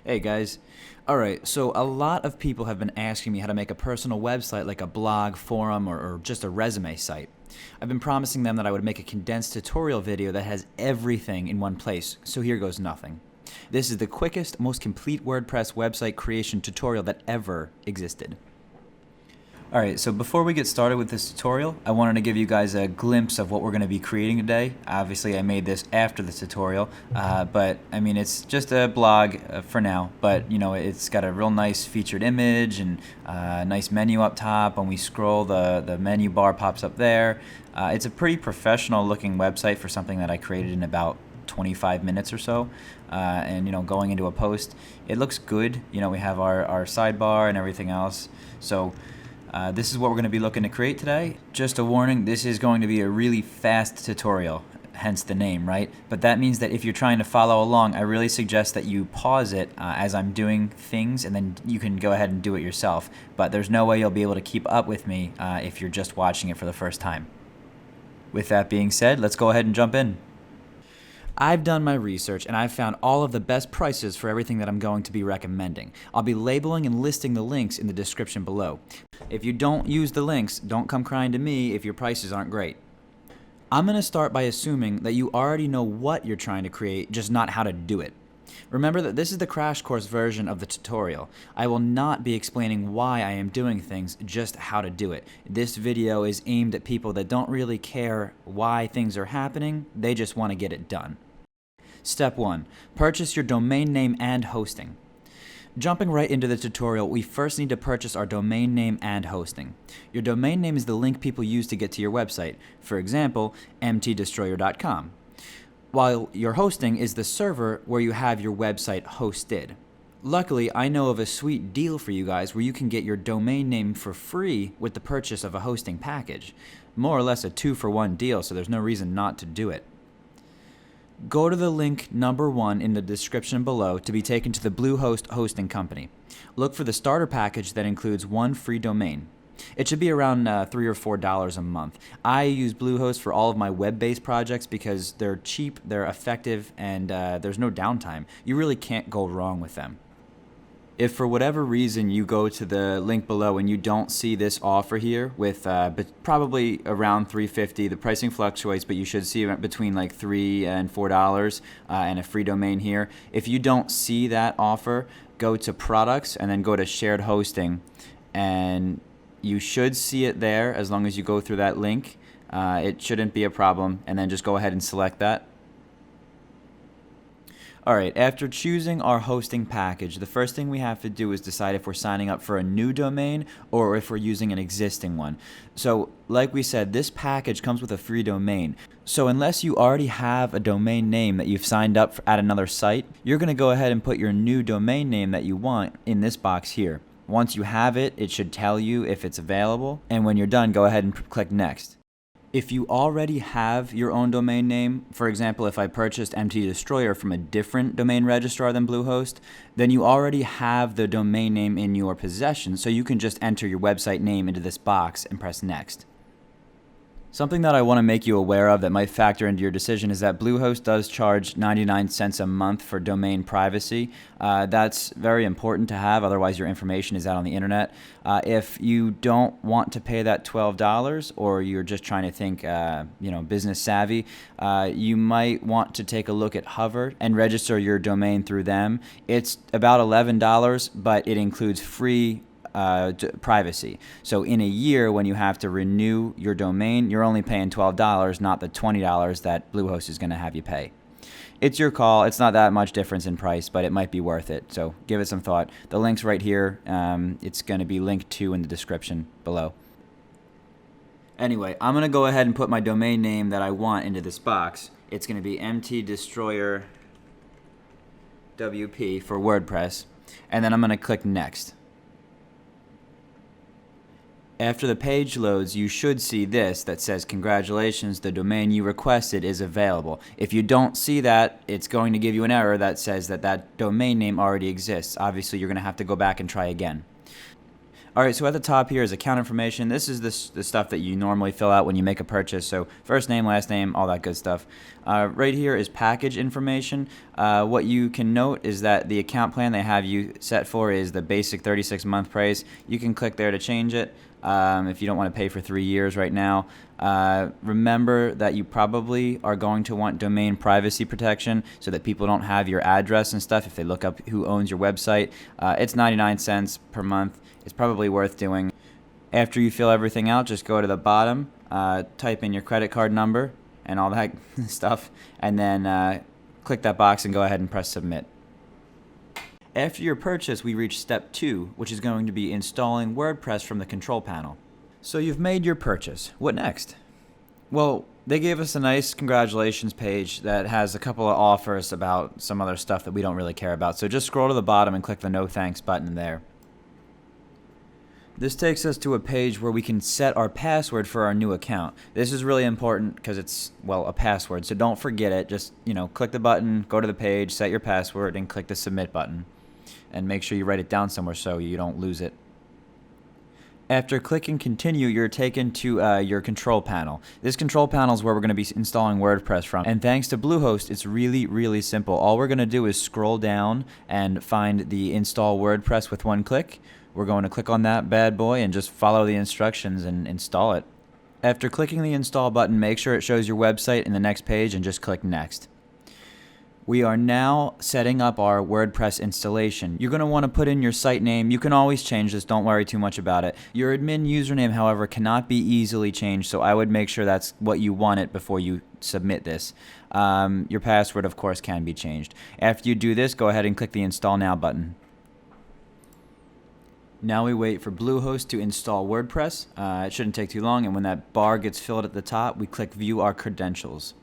Hey guys. Alright, so a lot of people have been asking me how to make a personal website like a blog, forum, or just a resume site. I've been promising them that I would make a condensed tutorial video that has everything in one place, so here goes nothing. This is the quickest, most complete WordPress website creation tutorial that ever existed. Alright, so before we get started with this tutorial, I wanted to give you guys a glimpse of what we're going to be creating today. Obviously, I made this after the tutorial, but I mean, it's just a blog for now, but you know, it's got a real nice featured image and a nice menu up top. When we scroll, the menu bar pops up there. It's a pretty professional looking website for something that I created in about 25 minutes or so, and you know, going into a post, it looks good. You know, we have our sidebar and everything else. So this is what we're going to be looking to create today. Just a warning, this is going to be a really fast tutorial, hence the name, right? But that means that if you're trying to follow along, I really suggest that you pause it as I'm doing things, and then you can go ahead and do it yourself. But there's no way you'll be able to keep up with me if you're just watching it for the first time. With that being said, let's go ahead and jump in. I've done my research and I've found all of the best prices for everything that I'm going to be recommending. I'll be labeling and listing the links in the description below. If you don't use the links, don't come crying to me if your prices aren't great. I'm going to start by assuming that you already know what you're trying to create, just not how to do it. Remember that this is the crash course version of the tutorial. I will not be explaining why I am doing things, just how to do it. This video is aimed at people that don't really care why things are happening, they just want to get it done. Step 1. Purchase your domain name and hosting. Jumping right into the tutorial, we first need to purchase our domain name and hosting. Your domain name is the link people use to get to your website, for example, MTDestroyer.com, while your hosting is the server where you have your website hosted. Luckily, I know of a sweet deal for you guys where you can get your domain name for free with the purchase of a hosting package. More or less a 2-for-1 deal, so there's no reason not to do it. Go to the link number 1 in the description below to be taken to the Bluehost hosting company. Look for the starter package that includes 1 free domain. It should be around $3 or $4 a month. I use Bluehost for all of my web-based projects because they're cheap, they're effective, and there's no downtime. You really can't go wrong with them. If for whatever reason you go to the link below and you don't see this offer here with probably around $3.50, the pricing fluctuates, but you should see it between like $3 and $4 and a free domain here. If you don't see that offer, go to products and then go to shared hosting, and you should see it there as long as you go through that link. It shouldn't be a problem, and then just go ahead and select that. Alright, after choosing our hosting package, the first thing we have to do is decide if we're signing up for a new domain or if we're using an existing one. So, like we said, this package comes with a free domain. So unless you already have a domain name that you've signed up for at another site, you're going to go ahead and put your new domain name that you want in this box here. Once you have it, it should tell you if it's available, and when you're done, go ahead and click Next. If you already have your own domain name, for example, if I purchased MTDestroyer from a different domain registrar than Bluehost, then you already have the domain name in your possession, so you can just enter your website name into this box and press Next. Something that I want to make you aware of that might factor into your decision is that Bluehost does charge 99 cents a month for domain privacy. That's very important to have, otherwise your information is out on the internet. If you don't want to pay that $12 or you're just trying to think business savvy, you might want to take a look at Hover and register your domain through them. It's about $11, but it includes free privacy. So in a year, when you have to renew your domain, you're only paying $12, not the $20 that Bluehost is going to have you pay. It's your call. It's not that much difference in price, but it might be worth it. So give it some thought. The link's right here. It's going to be linked to in the description below. Anyway, I'm going to go ahead and put my domain name that I want into this box. It's going to be MTDestroyer WP for WordPress, and then I'm going to click Next. After the page loads, you should see this that says, "Congratulations, the domain you requested is available." If you don't see that, it's going to give you an error that says that that domain name already exists. Obviously, you're going to have to go back and try again. Alright, so at the top here is account information. This is the stuff that you normally fill out when you make a purchase. So first name, last name, all that good stuff. Right here is package information. What you can note is that the account plan they have you set for is the basic 36-month price. You can click there to change it if you don't want to pay for 3 years right now. Remember that you probably are going to want domain privacy protection so that people don't have your address and stuff if they look up who owns your website. It's 99 cents per month. It's probably worth doing. After you fill everything out, just go to the bottom, type in your credit card number and all that stuff, and then click that box and go ahead and press submit. After your purchase, we reach step 2, which is going to be installing WordPress from the control panel. So you've made your purchase. What next? Well, they gave us a nice congratulations page that has a couple of offers about some other stuff that we don't really care about. So just scroll to the bottom and click the no thanks button there. This takes us to a page where we can set our password for our new account. This is really important because it's, well, a password, so don't forget it. Just, click the button, go to the page, set your password, and click the submit button. And make sure you write it down somewhere so you don't lose it. After clicking continue, you're taken to your control panel. This control panel is where we're going to be installing WordPress from. And thanks to Bluehost, it's really, really simple. All we're going to do is scroll down and find the install WordPress with one click. We're going to click on that bad boy and just follow the instructions and install it. After clicking the install button, make sure it shows your website in the next page and just click next. We are now setting up our WordPress installation. You're going to want to put in your site name. You can always change this. Don't worry too much about it. Your admin username, however, cannot be easily changed, so I would make sure that's what you want it before you submit this. Your password, of course, can be changed. After you do this, go ahead and click the Install Now button. Now we wait for Bluehost to install WordPress. It shouldn't take too long, and when that bar gets filled at the top, we click View Our Credentials.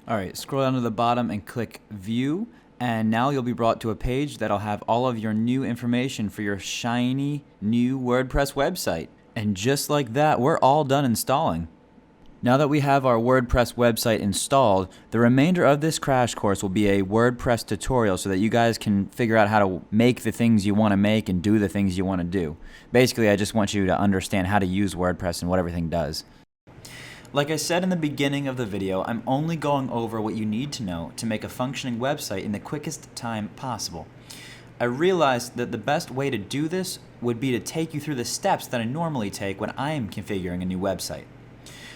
Alright, scroll down to the bottom and click View, and now you'll be brought to a page that'll have all of your new information for your shiny new WordPress website. And just like that, we're all done installing. Now that we have our WordPress website installed, the remainder of this crash course will be a WordPress tutorial so that you guys can figure out how to make the things you want to make and do the things you want to do. Basically, I just want you to understand how to use WordPress and what everything does. Like I said in the beginning of the video, I'm only going over what you need to know to make a functioning website in the quickest time possible. I realized that the best way to do this would be to take you through the steps that I normally take when I am configuring a new website.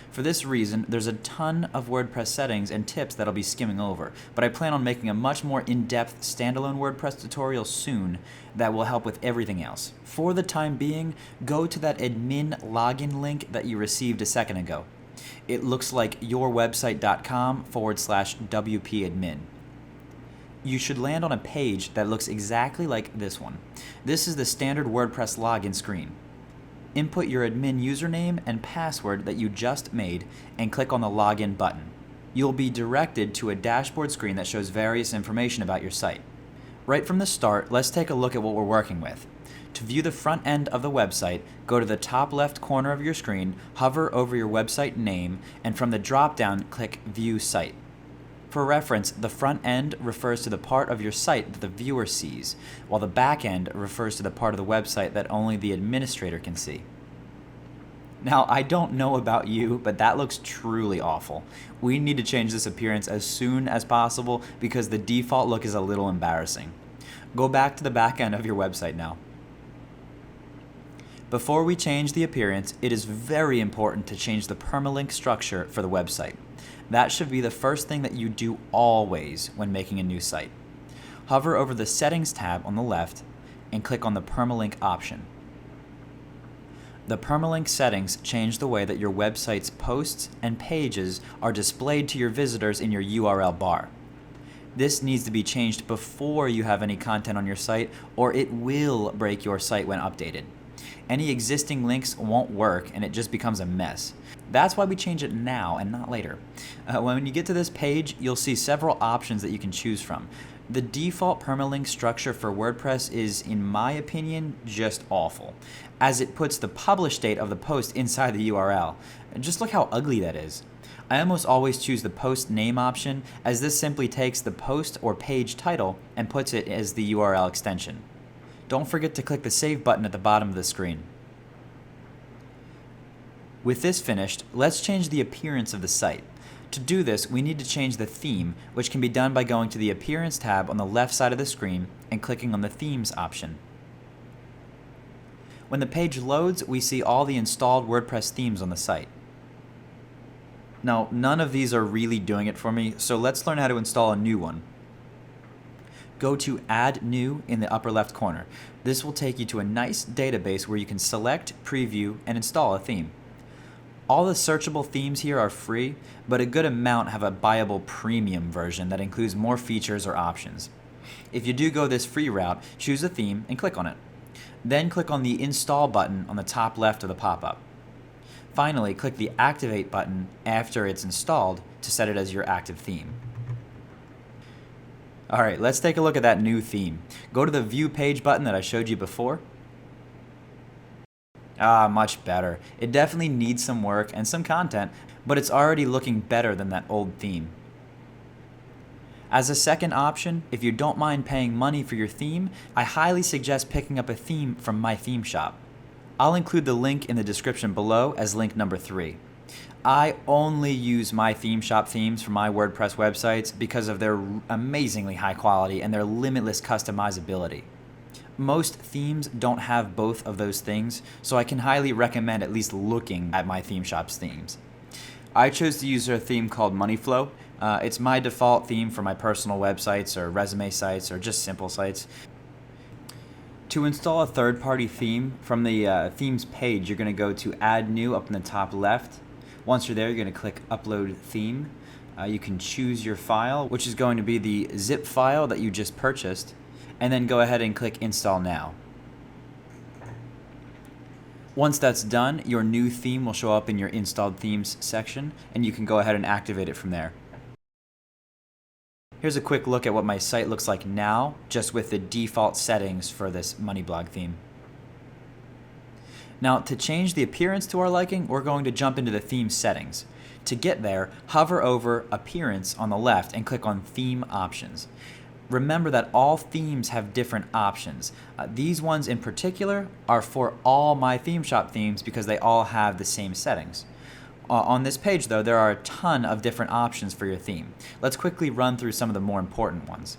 For this reason, there's a ton of WordPress settings and tips that I'll be skimming over, but I plan on making a much more in-depth standalone WordPress tutorial soon that will help with everything else. For the time being, go to that admin login link that you received a second ago. It looks like yourwebsite.com/WP-admin. You should land on a page that looks exactly like this one. This is the standard WordPress login screen. Input your admin username and password that you just made and click on the login button. You'll be directed to a dashboard screen that shows various information about your site. Right from the start, let's take a look at what we're working with. To view the front end of the website, go to the top left corner of your screen, hover over your website name, and from the drop-down, click View Site. For reference, the front end refers to the part of your site that the viewer sees, while the back end refers to the part of the website that only the administrator can see. Now, I don't know about you, but that looks truly awful. We need to change this appearance as soon as possible because the default look is a little embarrassing. Go back to the back end of your website now. Before we change the appearance, it is very important to change the permalink structure for the website. That should be the first thing that you do always when making a new site. Hover over the Settings tab on the left and click on the permalink option. The permalink settings change the way that your website's posts and pages are displayed to your visitors in your URL bar. This needs to be changed before you have any content on your site, or it will break your site when updated. Any existing links won't work and it just becomes a mess. That's why we change it now and not later. When you get to this page, you'll see several options that you can choose from. The default permalink structure for WordPress is, in my opinion, just awful, as it puts the publish date of the post inside the URL. Just look how ugly that is. I almost always choose the post name option, as this simply takes the post or page title and puts it as the URL extension. Don't forget to click the Save button at the bottom of the screen. With this finished, let's change the appearance of the site. To do this, we need to change the theme, which can be done by going to the Appearance tab on the left side of the screen and clicking on the Themes option. When the page loads, we see all the installed WordPress themes on the site. Now, none of these are really doing it for me, so let's learn how to install a new one. Go to Add New in the upper left corner. This will take you to a nice database where you can select, preview, and install a theme. All the searchable themes here are free, but a good amount have a buyable premium version that includes more features or options. If you do go this free route, choose a theme and click on it. Then click on the Install button on the top left of the pop-up. Finally, click the Activate button after it's installed to set it as your active theme. Alright, let's take a look at that new theme. Go to the View Page button that I showed you before. Much better. It definitely needs some work and some content, but it's already looking better than that old theme. As a second option, if you don't mind paying money for your theme, I highly suggest picking up a theme from my theme shop. I'll include the link in the description below as link number 3. I only use my theme shop themes for my WordPress websites because of their amazingly high quality and their limitless customizability. Most themes don't have both of those things, so I can highly recommend at least looking at my theme shop's themes. I chose to use a theme called Moneyflow. It's my default theme for my personal websites or resume sites or just simple sites. To install a third-party theme, from the Themes page, you're going to go to Add New up in the top left. Once you're there, you're going to click Upload Theme. You can choose your file, which is going to be the zip file that you just purchased, and then go ahead and click Install Now. Once that's done, your new theme will show up in your Installed Themes section, and you can go ahead and activate it from there. Here's a quick look at what my site looks like now, just with the default settings for this Moneyblog theme. Now, to change the appearance to our liking, we're going to jump into the theme settings. To get there, hover over Appearance on the left and click on Theme Options. Remember that all themes have different options. These ones in particular are for all my theme shop themes because they all have the same settings. On this page, though, there are a ton of different options for your theme. Let's quickly run through some of the more important ones.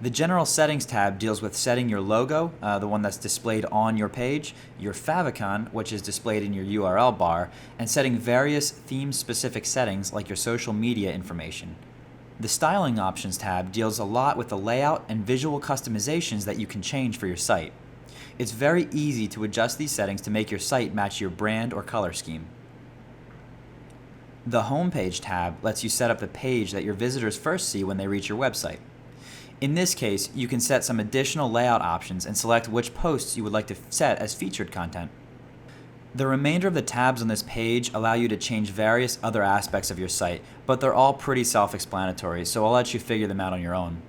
The General Settings tab deals with setting your logo, the one that's displayed on your page, your favicon, which is displayed in your URL bar, and setting various theme-specific settings like your social media information. The Styling Options tab deals a lot with the layout and visual customizations that you can change for your site. It's very easy to adjust these settings to make your site match your brand or color scheme. The Homepage tab lets you set up the page that your visitors first see when they reach your website. In this case, you can set some additional layout options and select which posts you would like to set as featured content. The remainder of the tabs on this page allow you to change various other aspects of your site, but they're all pretty self-explanatory, so I'll let you figure them out on your own.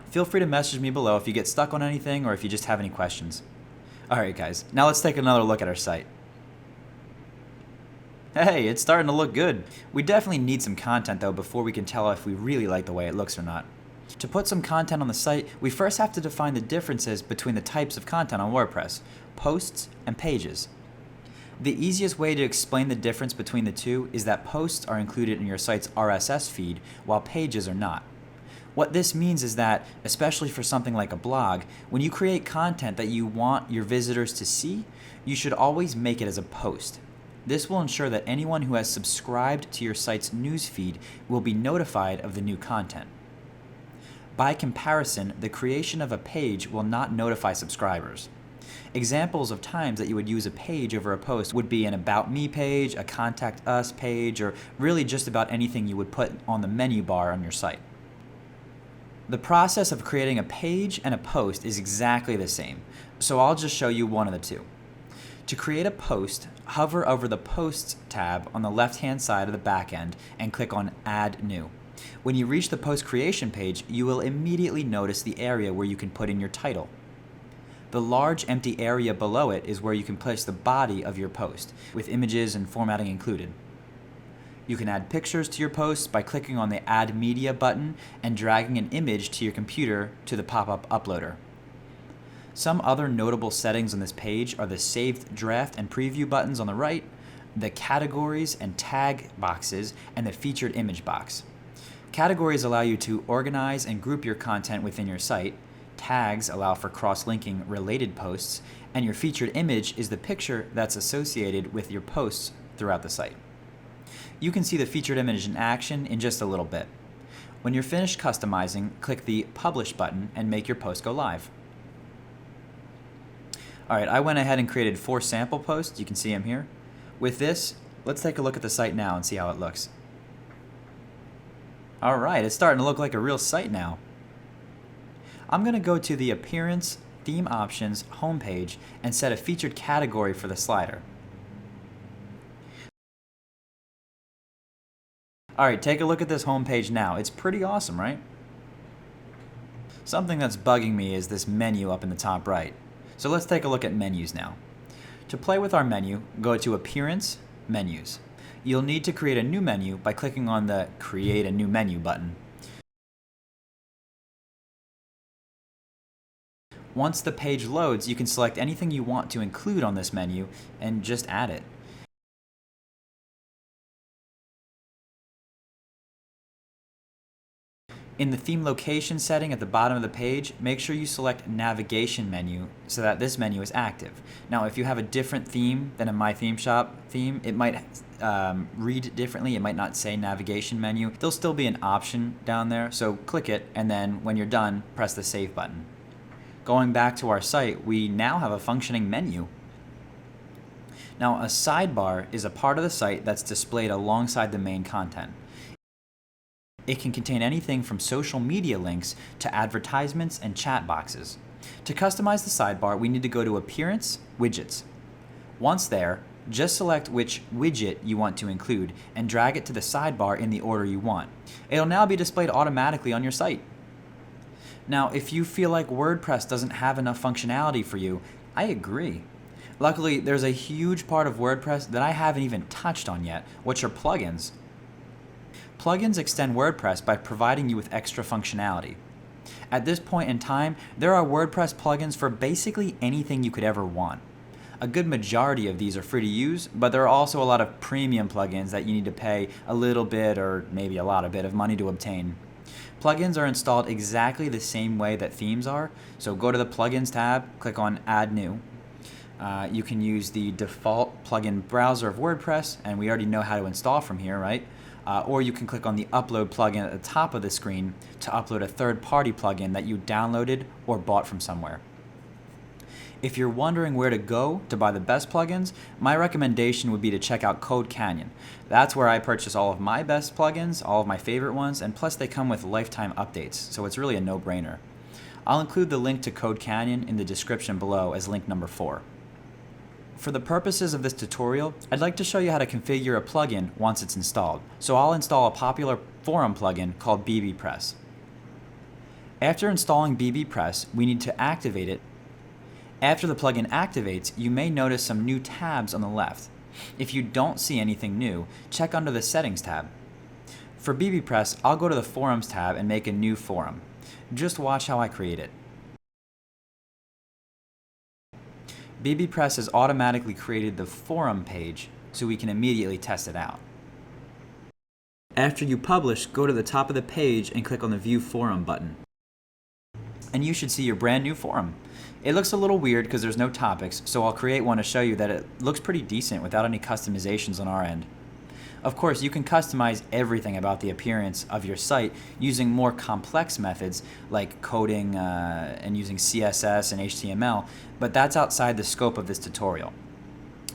Feel free to message me below if you get stuck on anything or if you just have any questions. Alright guys, now let's take another look at our site. Hey, it's starting to look good. We definitely need some content though before we can tell if we really like the way it looks or not. To put some content on the site, we first have to define the differences between the types of content on WordPress, posts and pages. The easiest way to explain the difference between the two is that posts are included in your site's RSS feed while pages are not. What this means is that, especially for something like a blog, when you create content that you want your visitors to see, you should always make it as a post. This will ensure that anyone who has subscribed to your site's newsfeed will be notified of the new content. By comparison, the creation of a page will not notify subscribers. Examples of times that you would use a page over a post would be an About Me page, a Contact Us page, or really just about anything you would put on the menu bar on your site. The process of creating a page and a post is exactly the same, so I'll just show you one of the two. To create a post, hover over the Posts tab on the left-hand side of the back end and click on Add New. When you reach the post creation page, you will immediately notice the area where you can put in your title. The large empty area below it is where you can place the body of your post, with images and formatting included. You can add pictures to your posts by clicking on the Add Media button and dragging an image to your computer to the pop-up uploader. Some other notable settings on this page are the Saved Draft and Preview buttons on the right, the categories and tag boxes, and the featured image box. Categories allow you to organize and group your content within your site. Tags allow for cross-linking related posts, and your featured image is the picture that's associated with your posts throughout the site. You can see the featured image in action in just a little bit. When you're finished customizing, click the Publish button and make your post go live. Alright, I went ahead and created 4 sample posts. You can see them here. With this, let's take a look at the site now and see how it looks. Alright, it's starting to look like a real site now. I'm going to go to the Appearance, Theme Options homepage and set a featured category for the slider. Alright, take a look at this homepage now. It's pretty awesome, right? Something that's bugging me is this menu up in the top right. So let's take a look at menus now. To play with our menu, go to Appearance, Menus. You'll need to create a new menu by clicking on the Create a New Menu button. Once the page loads, you can select anything you want to include on this menu and just add it. In the theme location setting at the bottom of the page, make sure you select Navigation Menu so that this menu is active. Now, if you have a different theme than a My Theme Shop theme, it might read differently. It might not say Navigation Menu. There'll still be an option down there, so click it, and then when you're done, press the Save button. Going back to our site, we now have a functioning menu. Now, a sidebar is a part of the site that's displayed alongside the main content. It can contain anything from social media links to advertisements and chat boxes. To customize the sidebar, we need to go to Appearance, Widgets. Once there, just select which widget you want to include and drag it to the sidebar in the order you want. It'll now be displayed automatically on your site. Now, if you feel like WordPress doesn't have enough functionality for you, I agree. Luckily, there's a huge part of WordPress that I haven't even touched on yet, which are plugins. Plugins extend WordPress by providing you with extra functionality. At this point in time, there are WordPress plugins for basically anything you could ever want. A good majority of these are free to use, but there are also a lot of premium plugins that you need to pay a little bit or maybe a lot of money to obtain. Plugins are installed exactly the same way that themes are, so go to the Plugins tab, click on Add New. You can use the default plugin browser of WordPress, and we already know how to install from here, right? Or you can click on the Upload plugin at the top of the screen to upload a third-party plugin that you downloaded or bought from somewhere. If you're wondering where to go to buy the best plugins, my recommendation would be to check out Code Canyon. That's where I purchase all of my best plugins, all of my favorite ones, and plus they come with lifetime updates, so it's really a no-brainer. I'll include the link to Code Canyon in the description below as link number 4. For the purposes of this tutorial, I'd like to show you how to configure a plugin once it's installed. So I'll install a popular forum plugin called BBPress. After installing BBPress, we need to activate it. After the plugin activates, you may notice some new tabs on the left. If you don't see anything new, check under the Settings tab. For BBPress, I'll go to the Forums tab and make a new forum. Just watch how I create it. BBPress has automatically created the forum page so we can immediately test it out. After you publish, go to the top of the page and click on the View Forum button. And you should see your brand new forum. It looks a little weird because there's no topics, so I'll create one to show you that it looks pretty decent without any customizations on our end. Of course, you can customize everything about the appearance of your site using more complex methods like coding and using CSS and HTML, but that's outside the scope of this tutorial.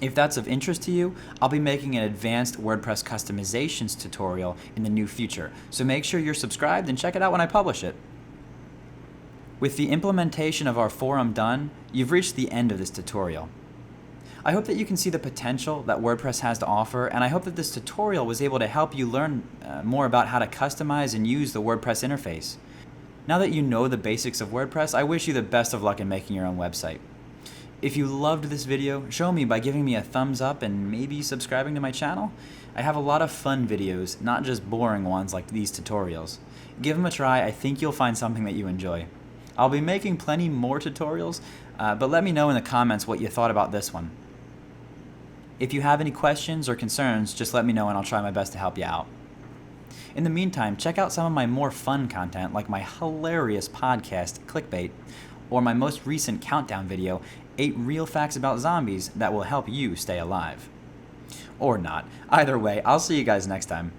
If that's of interest to you, I'll be making an advanced WordPress customizations tutorial in the near future, so make sure you're subscribed and check it out when I publish it. With the implementation of our forum done, you've reached the end of this tutorial. I hope that you can see the potential that WordPress has to offer, and I hope that this tutorial was able to help you learn more about how to customize and use the WordPress interface. Now that you know the basics of WordPress, I wish you the best of luck in making your own website. If you loved this video, show me by giving me a thumbs up and maybe subscribing to my channel. I have a lot of fun videos, not just boring ones like these tutorials. Give them a try, I think you'll find something that you enjoy. I'll be making plenty more tutorials, but let me know in the comments what you thought about this one. If you have any questions or concerns, just let me know and I'll try my best to help you out. In the meantime, check out some of my more fun content like my hilarious podcast, Clickbait, or my most recent countdown video, 8 Real Facts About Zombies that will help you stay alive. Or not. Either way, I'll see you guys next time.